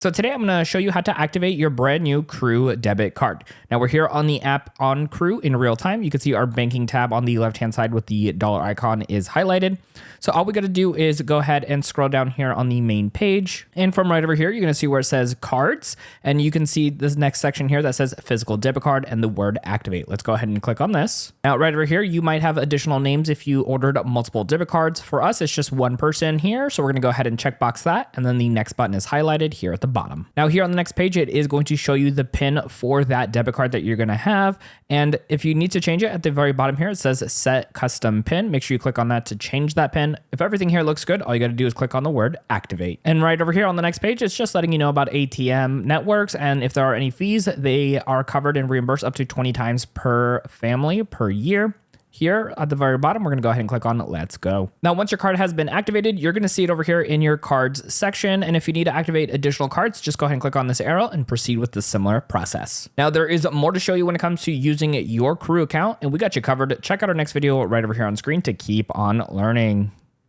So today I'm going to show you how to activate your brand new Crew debit card. Now we're here on the app on Crew in real time. You can see our banking tab on the left-hand side with the dollar icon is highlighted. So all we got to do is go ahead and scroll down here on the main page. And from right over here, you're going to see where it says cards. And you can see this next section here that says physical debit card and the word activate. Let's go ahead and click on this. Now right over here, you might have additional names if you ordered multiple debit cards. For us, it's just one person here. So we're going to go ahead and checkbox that. And then the next button is highlighted here at the bottom. Now here on the next page, it is going to show you the PIN for that debit card that you're going to have. And if you need to change it at the very bottom here, it says set custom PIN. Make sure you click on that to change that PIN. If everything here looks good, all you got to do is click on the word activate. And right over here on the next page, it's just letting you know about ATM networks. And if there are any fees, they are covered and reimbursed up to 20 times per family per year. Here at the very bottom, we're going to go ahead and click on Let's Go. Now, once your card has been activated, you're going to see it over here in your cards section. And if you need to activate additional cards, just go ahead and click on this arrow and proceed with the similar process. Now, there is more to show you when it comes to using your Crew account, and we got you covered. Check out our next video right over here on screen to keep on learning.